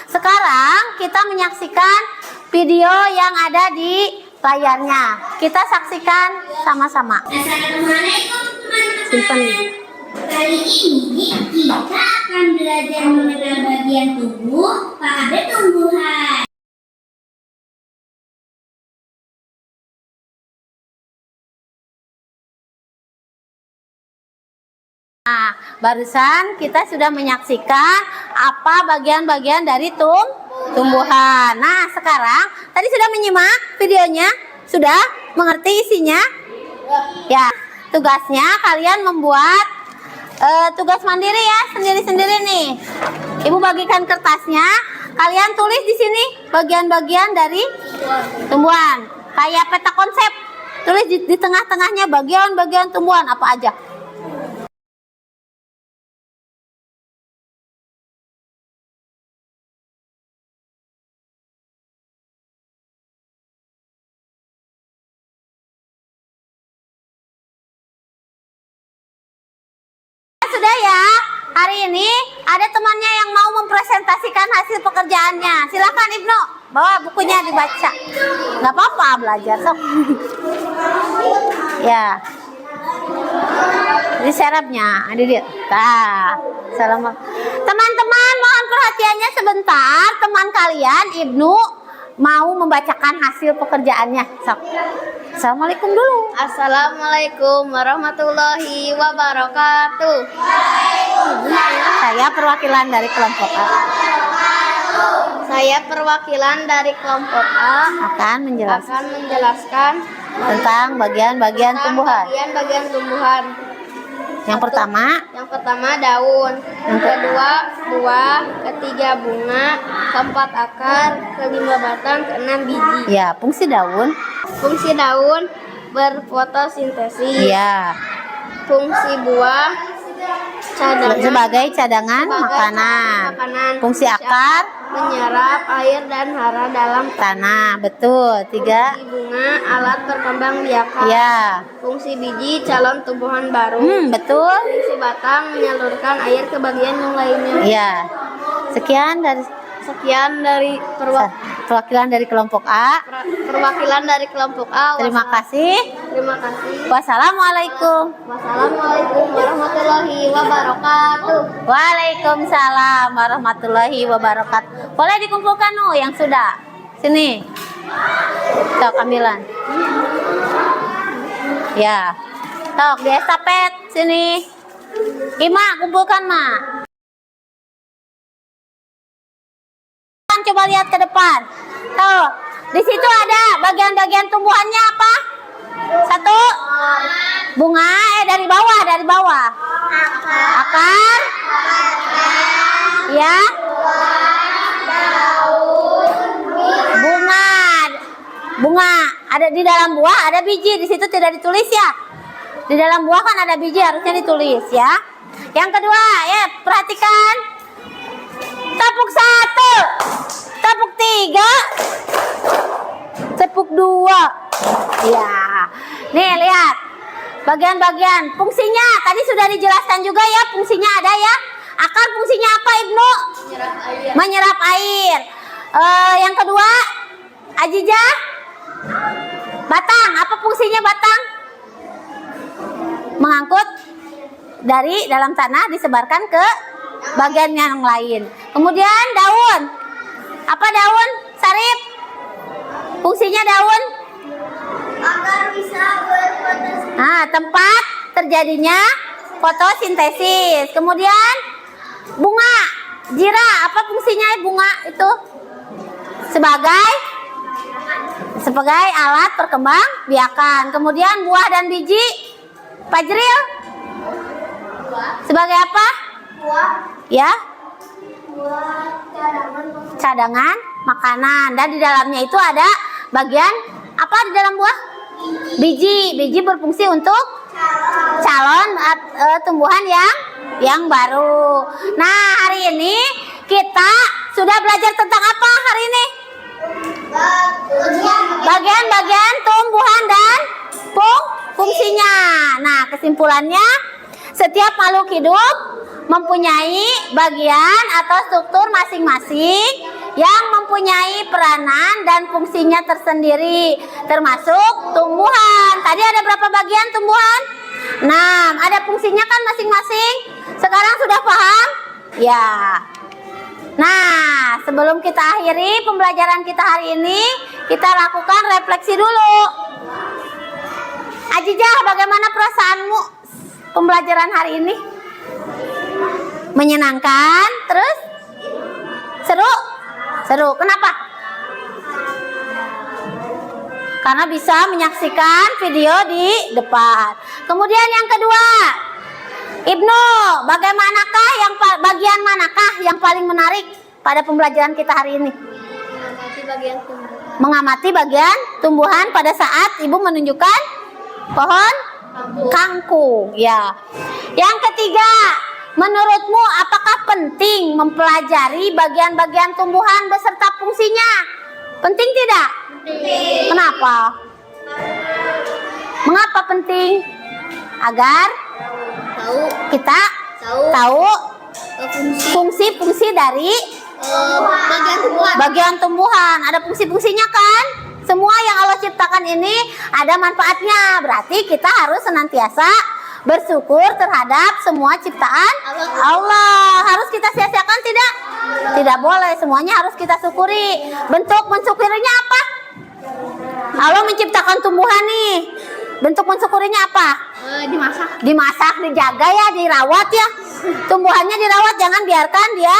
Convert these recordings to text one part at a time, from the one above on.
sekarang kita menyaksikan video yang ada di layarnya. Kita saksikan sama-sama. Assalamualaikum teman-teman. Simpan. Kali ini kita akan belajar mengenal bagian tubuh pada tumbuhan. Nah, barusan kita sudah menyaksikan apa bagian-bagian dari tumbuhan. Nah, sekarang tadi sudah menyimak videonya, sudah mengerti isinya? Ya, tugasnya kalian membuat tugas mandiri ya, sendiri-sendiri nih. Ibu bagikan kertasnya, kalian tulis di sini bagian-bagian dari tumbuhan. Kayak peta konsep, tulis di tengah-tengahnya bagian-bagian tumbuhan apa aja. Sudah ya, hari ini ada temannya yang mau mempresentasikan hasil pekerjaannya. Silakan Ibnu, bawa bukunya dibaca. Nggak apa-apa, belajar sok. Ya, di serapnya ada dia. Salam. Teman-teman, mohon perhatiannya sebentar. Teman kalian Ibnu mau membacakan hasil pekerjaannya. Sok. Assalamualaikum dulu. Assalamualaikum warahmatullahi wabarakatuh. Saya perwakilan dari kelompok A. Saya perwakilan dari kelompok A akan menjelaskan tentang bagian-bagian tumbuhan. Bagian-bagian tumbuhan. Yang pertama daun, yang kedua buah, ketiga bunga, keempat akar, kelima batang, keenam biji. Ya, fungsi daun. Fungsi daun berfotosintesis. Ya. Fungsi buah sebagai cadangan makanan. Fungsi akar menyerap air dan hara dalam tanah. Betul. 3. Fungsi bunga alat berkembang biakan. Ya. Fungsi biji calon tumbuhan baru. Betul. Fungsi batang menyalurkan air ke bagian yang lainnya. Ya. Sekian dari perwakilan dari kelompok A. Perwakilan dari kelompok A. Terima kasih. Wassalamualaikum. Wassalamualaikum warahmatullahi wabarakatuh. Waalaikumsalam warahmatullahi wabarakatuh. Boleh dikumpulkan yang sudah. Sini. Tok ambilan. Ya. Tok di estafet sini. Ima kumpulkan, Ma. Coba lihat ke depan. Tuh, di situ ada bagian-bagian tumbuhannya apa? 1. Bunga, dari bawah. Akar. Ya. Bunga. Ada di dalam buah, ada biji. Di situ tidak ditulis ya. Di dalam buah kan ada biji, harusnya ditulis ya. Yang kedua, ya, perhatikan. Tepuk 1, tepuk 3, tepuk 2. Ya, nih lihat bagian-bagian fungsinya tadi sudah dijelaskan juga ya. Fungsinya ada ya. Akar fungsinya apa Ibnu? Menyerap air. Yang kedua, Ajijah, batang. Apa fungsinya batang? Mengangkut dari dalam tanah disebarkan ke bagian yang lain. Kemudian daun. Apa daun? Sarip. Fungsinya daun? Agar bisa berfotosintesis. Nah, tempat terjadinya fotosintesis. Kemudian bunga. Jira. Apa fungsinya bunga itu? Sebagai alat perkembang biakan. Kemudian buah dan biji. Fajril. Sebagai apa? Ya, cadangan makanan. Dan di dalamnya itu ada bagian apa di dalam buah? Biji. Biji berfungsi untuk calon tumbuhan yang baru. Nah, hari ini kita sudah belajar tentang apa hari ini? Bagian-bagian tumbuhan dan fungsinya. Nah, kesimpulannya, setiap makhluk hidup mempunyai bagian atau struktur masing-masing yang mempunyai peranan dan fungsinya tersendiri, termasuk tumbuhan. Tadi ada berapa bagian tumbuhan? 6. Ada fungsinya kan masing-masing? Sekarang sudah paham? Ya. Nah, sebelum kita akhiri pembelajaran kita hari ini, kita lakukan refleksi dulu. Ajijah, bagaimana perasaanmu pembelajaran hari ini? Menyenangkan? Terus? Seru? Seru. Kenapa? Karena bisa menyaksikan video di depan. Kemudian yang kedua, Ibnu, bagaimanakah bagian manakah yang paling menarik pada pembelajaran kita hari ini? Mengamati bagian tumbuhan. Mengamati bagian tumbuhan pada saat Ibu menunjukkan pohon kangkung. Ya. Yang ketiga, menurutmu apakah penting mempelajari bagian-bagian tumbuhan beserta fungsinya? Penting tidak? Penting. Kenapa? Mengapa penting? Agar kita tahu fungsi-fungsi dari Bagian tumbuhan. bagian tumbuhan. Ada fungsi-fungsinya kan? Semua yang Allah ciptakan ini ada manfaatnya. Berarti kita harus senantiasa bersyukur terhadap semua ciptaan Allah. Harus kita sia-siakan tidak? Tidak boleh. Semuanya harus kita syukuri. Bentuk mensyukurinya apa? Allah menciptakan tumbuhan nih. Bentuk mensyukurinya apa? Dimasak. Dimasak, dijaga ya, dirawat ya. Tumbuhannya dirawat, jangan biarkan dia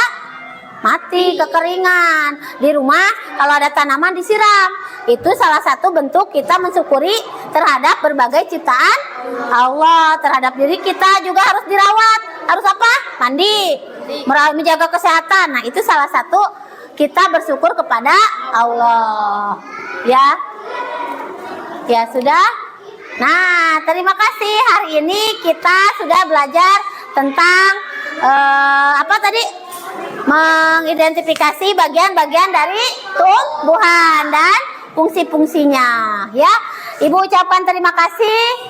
mati, kekeringan. Di rumah kalau ada tanaman disiram. Itu salah satu bentuk kita mensyukuri terhadap berbagai ciptaan Allah. Terhadap diri kita juga harus dirawat. Harus apa? Mandi, menjaga kesehatan. Nah, itu salah satu kita bersyukur kepada Allah. Ya. Ya sudah. Nah, terima kasih. Hari ini kita sudah belajar tentang apa tadi? Mengidentifikasi bagian-bagian dari tumbuhan dan fungsi-fungsinya. Ya, Ibu ucapkan terima kasih.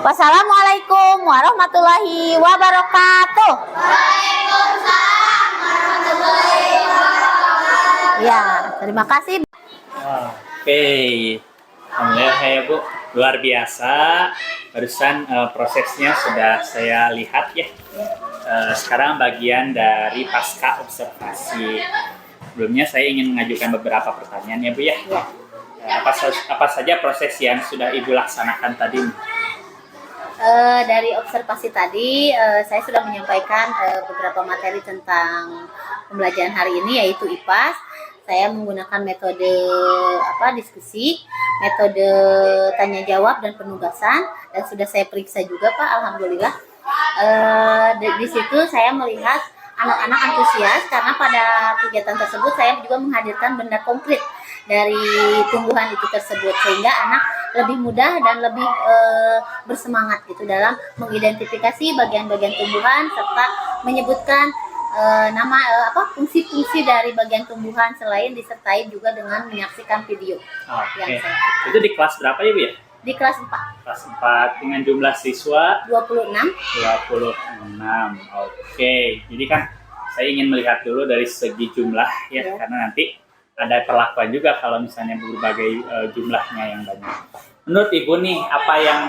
Wassalamualaikum warahmatullahi wabarakatuh. Waalaikumsalam warahmatullahi wabarakatuh. Ya, terima kasih. Oke, alhamdulillah ya Bu, luar biasa. Barusan prosesnya sudah saya lihat ya. Sekarang bagian dari pasca observasi. Sebelumnya saya ingin mengajukan beberapa pertanyaan ya Bu ya. Apa saja proses yang sudah Ibu laksanakan tadi? Dari observasi tadi, saya sudah menyampaikan beberapa materi tentang pembelajaran hari ini, yaitu IPAS. Saya menggunakan metode diskusi, metode tanya jawab dan penugasan, dan sudah saya periksa juga Pak, alhamdulillah. Di situ saya melihat anak-anak antusias karena pada kegiatan tersebut saya juga menghadirkan benda konkret dari tumbuhan itu tersebut, sehingga anak lebih mudah dan lebih bersemangat gitu dalam mengidentifikasi bagian-bagian tumbuhan serta menyebutkan fungsi-fungsi dari bagian tumbuhan, selain disertai juga dengan menyaksikan video. Oke. Itu di kelas berapa ya Bu ya? Di kelas 4. Kelas 4 dengan jumlah siswa 26. 26. Oke. Jadi kan saya ingin melihat dulu dari segi jumlah ya, karena nanti ada perlakuan juga kalau misalnya berbagai jumlahnya yang banyak. Menurut Ibu nih, apa yang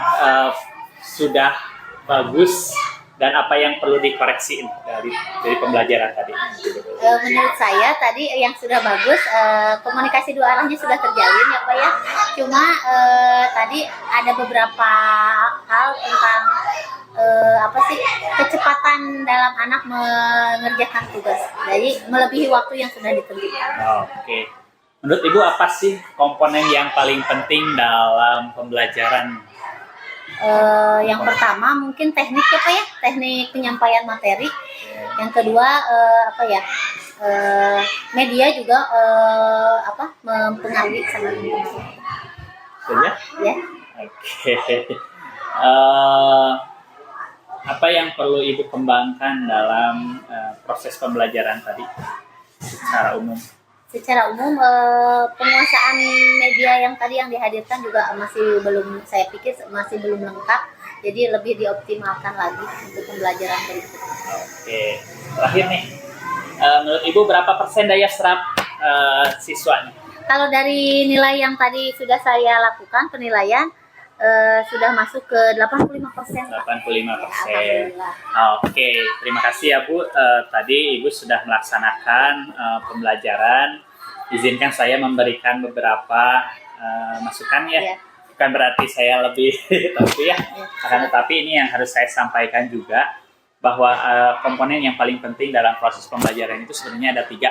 sudah bagus dan apa yang perlu dikoreksi dari pembelajaran tadi? Menurut saya tadi yang sudah bagus, komunikasi dua arahnya sudah terjalin ya Pak ya. Cuma tadi ada beberapa hal tentang kecepatan dalam anak mengerjakan tugas. Jadi melebihi waktu yang sudah ditentukan. Oke. Menurut Ibu apa sih komponen yang paling penting dalam pembelajaran? Yang pertama mungkin teknik ya Pak ya, teknik penyampaian materi. Yang kedua media juga mempengaruhi, sangat mempengaruhi. Sudah? Ya. Oke. Apa yang perlu Ibu kembangkan dalam proses pembelajaran tadi secara umum? Secara umum penguasaan media yang tadi yang dihadirkan juga saya pikir masih belum lengkap, jadi lebih dioptimalkan lagi untuk pembelajaran berikutnya. Oke, terakhir nih, menurut Ibu berapa persen daya serap siswanya? Kalau dari nilai yang tadi sudah saya lakukan penilaian sudah masuk ke 85%. 85%. Alhamdulillah. Oke, terima kasih ya Bu. Tadi Ibu sudah melaksanakan pembelajaran. Izinkan saya memberikan beberapa masukan ya. Iya. Bukan berarti saya lebih tahu ya. Iya. Akan tetapi ini yang harus saya sampaikan juga bahwa komponen yang paling penting dalam proses pembelajaran itu sebenarnya ada 3.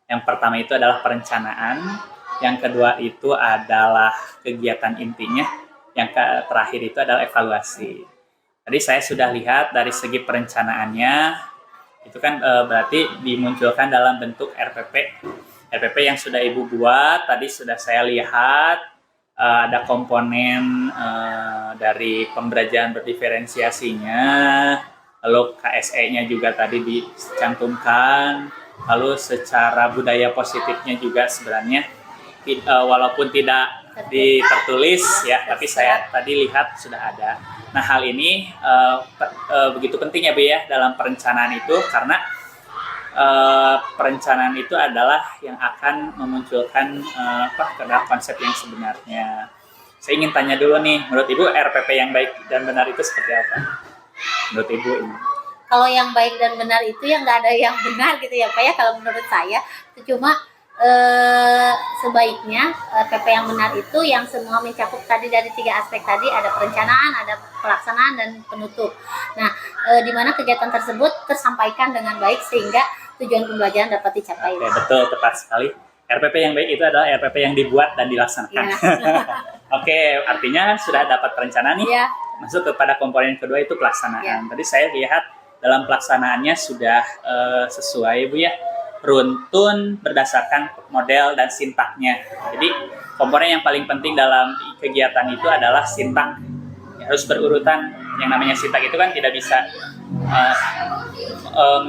Yang pertama itu adalah perencanaan. Yang kedua itu adalah kegiatan intinya. Yang terakhir itu adalah evaluasi. Tadi saya sudah lihat dari segi perencanaannya, itu kan berarti dimunculkan dalam bentuk RPP. RPP yang sudah Ibu buat, tadi sudah saya lihat ada komponen dari pembelajaran berdiferensiasinya, lalu KSE-nya juga tadi dicantumkan, lalu secara budaya positifnya juga sebenarnya walaupun tidak tertulis ya, tapi saya tadi lihat sudah ada. Nah, hal ini begitu penting ya Bu ya dalam perencanaan itu, karena perencanaan itu adalah yang akan memunculkan konsep yang sebenarnya. Saya ingin tanya dulu nih, menurut Ibu RPP yang baik dan benar itu seperti apa? Menurut Ibu ini? Kalau yang baik dan benar itu yang nggak ada yang benar gitu ya Pak ya. Kalau menurut saya itu cuma sebaiknya PP yang benar itu yang semua mencakup tadi dari 3 aspek tadi, ada perencanaan, ada pelaksanaan dan penutup. Nah, di mana kegiatan tersebut tersampaikan dengan baik sehingga tujuan pembelajaran dapat dicapai. Oke, betul, tepat sekali. RPP yang baik itu adalah RPP yang dibuat dan dilaksanakan. Ya. Oke, artinya sudah dapat perencanaan nih. Ya. Masuk kepada komponen kedua itu pelaksanaan. Ya. Tadi saya lihat dalam pelaksanaannya sudah sesuai Bu ya. Runtun berdasarkan model dan sintaknya. Jadi komponen yang paling penting dalam kegiatan itu adalah sintak. Harus berurutan. Yang namanya sintak itu kan tidak bisa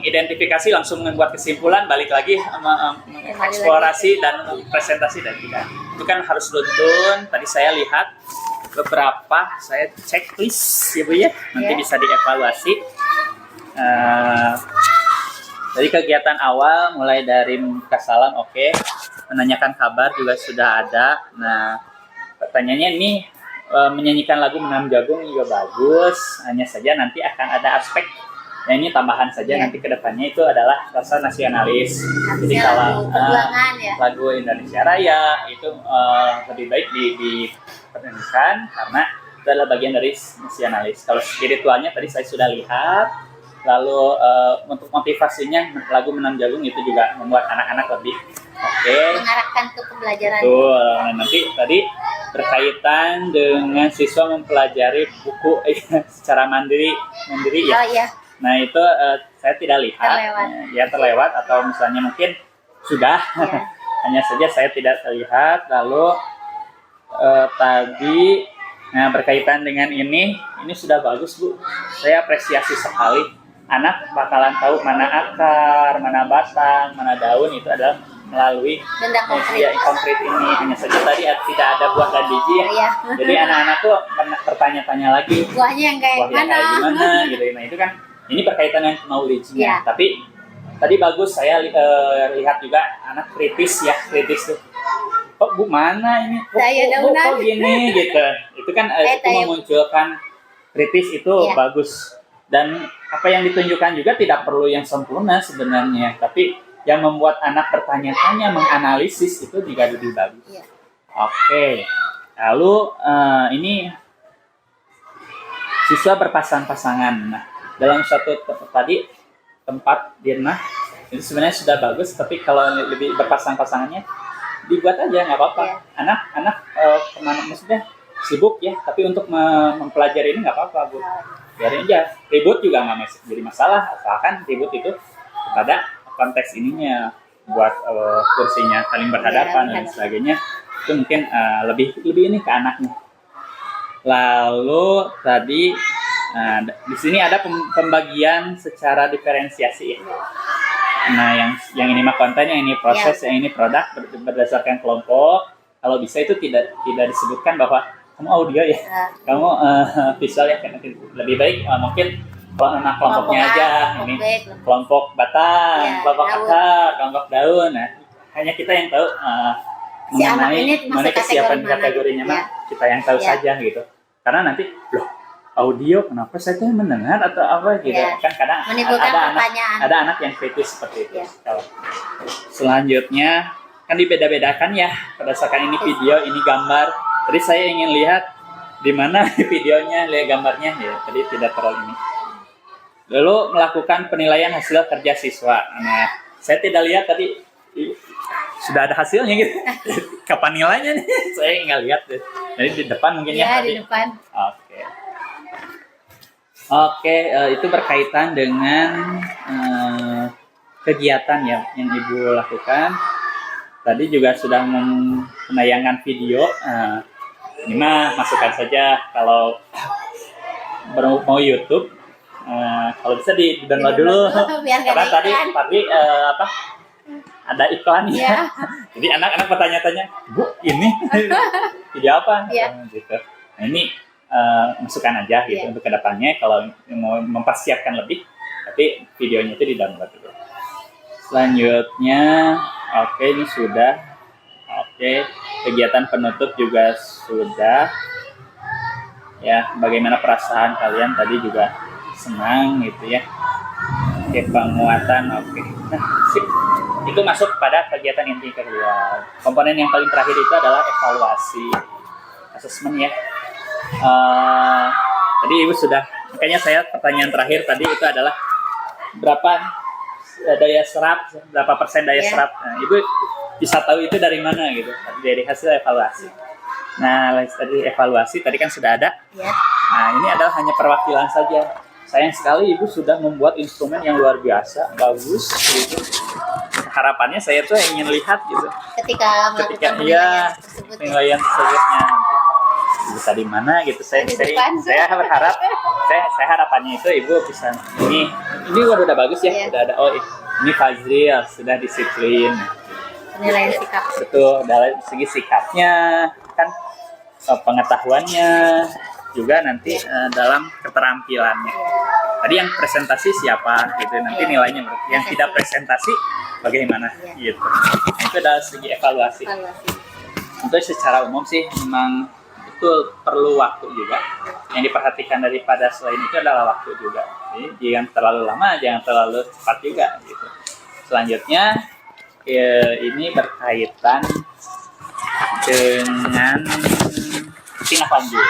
identifikasi langsung membuat kesimpulan, balik lagi eksplorasi dan presentasi dan tidak. Itu kan harus runtun. Tadi saya lihat beberapa, saya checklist ya Bu ya. Nanti bisa dievaluasi. Dari kegiatan awal mulai dari membuka salam, oke. Menanyakan kabar juga sudah ada. Nah, pertanyaannya ini menyanyikan lagu Menanam Jagung juga bagus. Hanya saja nanti akan ada aspek, ya ini tambahan saja nanti kedepannya itu adalah rasa nasionalis. Jadi kalau lagu Indonesia Raya itu lebih baik diperdengarkan karena itu adalah bagian dari nasionalis. Kalau spiritualnya tadi saya sudah lihat. Lalu untuk motivasinya lagu Menanam Jagung itu juga membuat anak-anak lebih mengarahkan ke pembelajaran. Betul. Nah, nanti tadi berkaitan dengan siswa mempelajari buku secara mandiri ya. Oh iya. Nah itu saya tidak lihat. Terlewat atau misalnya mungkin sudah. Ya. Hanya saja saya tidak terlihat. Lalu tadi berkaitan dengan ini sudah bagus Bu. Saya apresiasi sekali. Anak bakalan tahu mana akar, mana batang, mana daun, itu adalah melalui benda konkret ini. Hanya saja tadi tidak ada buah dan biji ya. Iya. Jadi anak-anak tuh bertanya-tanya lagi buahnya yang kayak gimana gitu. Nah itu kan ini berkaitan dengan knowledge-nya. Ya. Tapi tadi bagus saya lihat juga anak kritis tuh. Kok Bu mana ini? Kok gini gitu. Itu kan itu memunculkan kritis itu bagus. Dan apa yang ditunjukkan juga tidak perlu yang sempurna sebenarnya, tapi yang membuat anak bertanya-tanya, menganalisis itu juga lebih bagus. Ya. Oke, lalu ini siswa berpasang-pasangan. Nah, dalam satu tempat dirnah itu sebenarnya sudah bagus, tapi kalau lebih berpasang-pasangannya dibuat aja nggak apa-apa. Ya. Anak-anak kemana maksudnya sibuk ya, tapi untuk mempelajari ini nggak apa-apa Bu. Biarin aja, ribut juga nggak jadi masalah, asalkan ribut itu kepada konteks ininya, buat kursinya saling berhadapan dan sebagainya, itu mungkin lebih ini ke anaknya. Lalu tadi di sini ada pembagian secara diferensiasi ya. Nah yang ini mah konten, yang ini proses, yang ini produk berdasarkan kelompok. Kalau bisa itu tidak disebutkan bahwa kamu audio ya, kamu visual ya, lebih baik mungkin kelompoknya aja, ini kelompok batang, kelompok akar, kelompok daun. Nah hanya kita yang tahu Si anak ini masuk mengenai kesiapan kategori mana kategorinya gitu, mah kita yang tahu Ya. saja gitu. Karena nanti loh audio kenapa saya tuh mendengar atau apa gitu Ya. kan kadang Menimbulkan ada pertanyaan. anak yang kritis seperti itu. Ya. Kalau selanjutnya kan dibeda-bedakan ya berdasarkan ini video ini gambar. Tadi saya ingin lihat di mana videonya, lihat gambarnya ya. Tadi tidak terlalu ini. Lalu melakukan penilaian hasil kerja siswa. Nah, saya tidak lihat tadi sudah ada hasilnya gitu. Kapan nilainya nih? Saya nggak lihat deh. Jadi di depan mungkin ya, Ya, tadi. di depan. Oke. Oke, itu berkaitan dengan kegiatan ya yang Ibu lakukan. Tadi juga sudah menayangkan video. Ini mah masukkan saja kalau mau YouTube. Kalau bisa di download dulu. Biar nggak Karena ada tadi iklan. ada iklan ya. Ya. Jadi anak-anak bertanya-tanya, Bu, ini video apa? Ya. Gitu. Nah, ini masukan aja gitu Ya. untuk kedepannya kalau mau mempersiapkan lebih, tapi videonya itu di download dulu. Selanjutnya, oke ini sudah. Oke, kegiatan penutup juga sudah. Ya, bagaimana perasaan kalian tadi juga senang gitu ya. Oke, penguatan, oke. Nah, sip. Itu masuk pada kegiatan inti kedua. Komponen yang paling terakhir itu adalah evaluasi, asesmen ya. Tadi Ibu sudah, makanya saya pertanyaan terakhir tadi itu adalah berapa daya serap, berapa persen daya Ya. serap. Nah, Ibu bisa tahu itu dari mana gitu, dari hasil evaluasi. Nah, tadi evaluasi tadi kan sudah ada. Ya. Nah, ini adalah hanya perwakilan saja. Sayang sekali Ibu sudah membuat instrumen yang luar biasa, bagus gitu. Harapannya saya tuh ingin lihat gitu. Ketika melakukan Iya, penilaian tersebut. Ya. penilaian selanjutnya nanti bisa di mana gitu. Saya Di depan. berharap saya harapannya itu Ibu bisa ini udah bagus ya, Iya. udah ada ini Fazril sudah disiplin. Penilaian sikap. Betul, dari segi sikapnya kan pengetahuannya juga nanti dalam keterampilannya. Tadi yang presentasi siapa gitu, nanti nilainya berarti. Yang tidak presentasi bagaimana gitu. Nah, itu adalah segi evaluasi. Evaluasi. Untuk secara umum sih memang itu perlu waktu juga. Yang diperhatikan daripada selain itu adalah waktu juga. Jadi jangan terlalu lama, jangan terlalu cepat juga gitu. Selanjutnya ini berkaitan dengan tindak lanjut.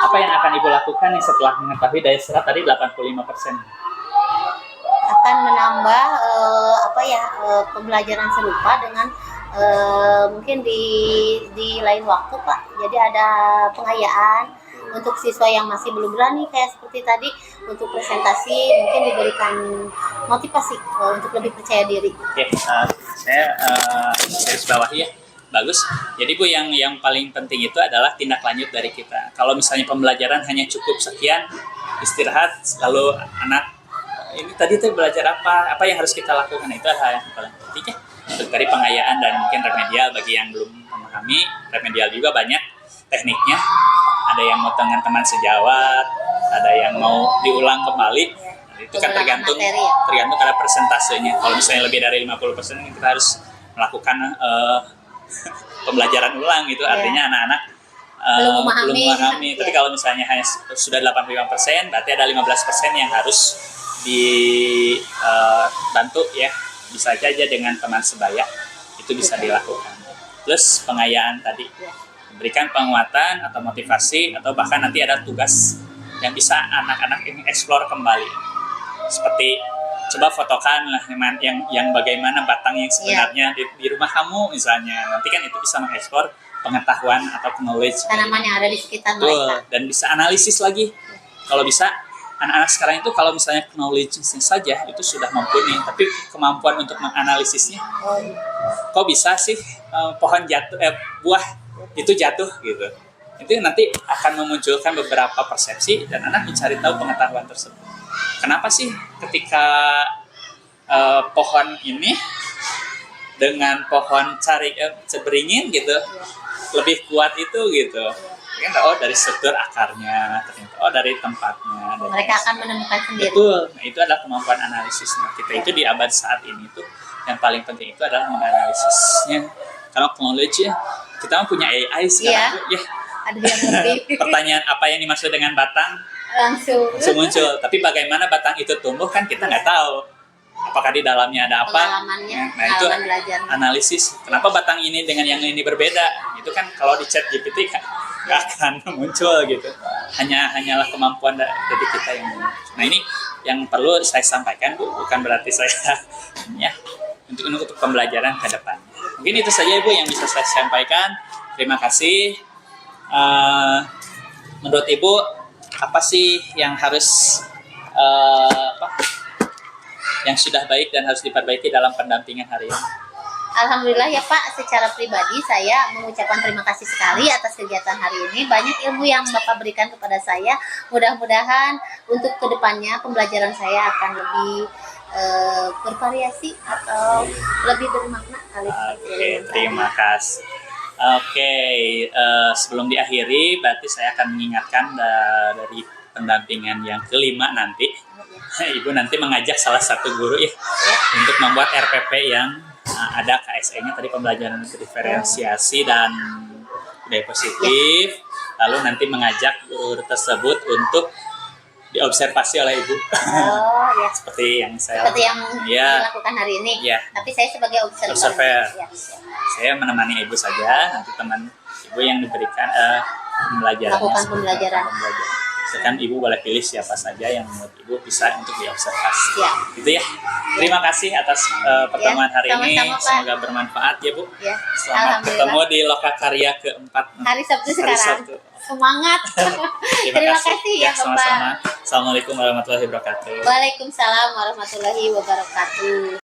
Apa yang akan Ibu lakukan nih setelah mengetahui daya serap tadi 85%? Akan menambah pembelajaran serupa dengan mungkin di lain waktu Pak. Jadi ada pengayaan untuk siswa yang masih belum berani kayak seperti tadi untuk presentasi mungkin diberikan motivasi untuk lebih percaya diri. Oke, saya garis bawahi ya. Bagus. Jadi Bu, yang paling penting itu adalah tindak lanjut dari kita. Kalau misalnya pembelajaran hanya cukup sekian, istirahat, lalu anak ini tadi tuh belajar apa yang harus kita lakukan, itu adalah yang paling penting ya. Untuk dari pengayaan dan mungkin remedial bagi yang belum memahami, remedial juga banyak tekniknya. Ada yang mau dengan teman sejawat, ada yang mau diulang kembali. Itu kan tergantung Materi, ya? tergantung pada persentasenya. Kalau misalnya lebih dari 50%, kita harus melakukan pembelajaran ulang gitu, artinya anak-anak Belum belum memahami. memahami. Tapi Ya. kalau misalnya hanya sudah 85%, berarti ada 15% yang harus dibantu ya. Bisa saja dengan teman sebaya itu bisa dilakukan. Plus pengayaan tadi, berikan penguatan atau motivasi atau bahkan nanti ada tugas yang bisa anak-anak ini eksplor kembali. Seperti coba fotokan lah yang bagaimana batang yang sebenarnya di rumah kamu misalnya. Nanti kan itu bisa mengeksplor pengetahuan atau knowledge Tanaman yang ada di sekitar betul, mereka. dan bisa analisis lagi. Kalau bisa anak-anak sekarang itu kalau misalnya knowledge-nya saja itu sudah mumpuni, tapi kemampuan untuk menganalisisnya kok bisa sih pohon jatuh buah itu jatuh gitu. Itu nanti akan memunculkan beberapa persepsi dan anak mencari tahu pengetahuan tersebut. Kenapa sih ketika pohon ini dengan pohon beringin gitu lebih kuat itu gitu? Kan dari struktur akarnya, ternyata dari tempatnya. Dan Mereka akan menemukan sendiri. betul, nah, itu adalah kemampuan analisisnya. Kita itu di abad saat ini tuh yang paling penting itu adalah menganalisisnya. Kalau knowledge ya, kita mah punya AI sekarang, Bu, ya. Ada yang lebih Pertanyaan apa yang dimaksud dengan batang langsung. langsung muncul. Tapi bagaimana batang itu tumbuh kan kita nggak tahu. Apakah di dalamnya ada apa? Pengalamannya, Nah itu pengalaman belajar. analisis. Kenapa batang ini dengan yang ini berbeda? Itu kan kalau di chat GPT kan nggak akan muncul gitu. Hanyalah kemampuan dari kita yang muncul. Nah ini yang perlu saya sampaikan, Bu. Bukan berarti saya ya untuk pembelajaran ke depan. Mungkin itu saja, Ibu, yang bisa saya sampaikan. Terima kasih. Menurut Ibu, apa sih yang harus yang sudah baik dan harus diperbaiki dalam pendampingan hari ini? Alhamdulillah ya Pak, secara pribadi saya mengucapkan terima kasih sekali atas kegiatan hari ini. Banyak ilmu yang Bapak berikan kepada saya. Mudah-mudahan untuk kedepannya pembelajaran saya akan lebih bervariasi atau lebih bermakna kali. Oke, terima kasih. Oke, sebelum diakhiri, berarti saya akan mengingatkan dari pendampingan yang kelima nanti. Ibu nanti mengajak salah satu guru ya untuk membuat RPP yang ada KSE-nya tadi, pembelajaran diferensiasi dan budaya positif. Lalu nanti mengajak guru tersebut untuk diobservasi oleh Ibu. Oh ya. Seperti yang saya dilakukan hari ini. Ya. Tapi saya sebagai observer. Ya. Saya menemani Ibu saja, nanti teman Ibu yang diberikan pembelajarannya. Lakukan pembelajaran. Misalkan Ibu boleh pilih siapa saja yang menurut Ibu bisa untuk diobservasi. Ya. Gitu ya. Terima kasih atas pertemuan hari ini. Sama-sama, Pak. Semoga bermanfaat ya, Bu. Ya. Selamat ketemu di Lokakarya keempat. Hari Sabtu Hari sekarang. Sabtu. Semangat. Terima kasih ya, Bapak. Sama-sama. Assalamualaikum warahmatullahi wabarakatuh. Waalaikumsalam warahmatullahi wabarakatuh.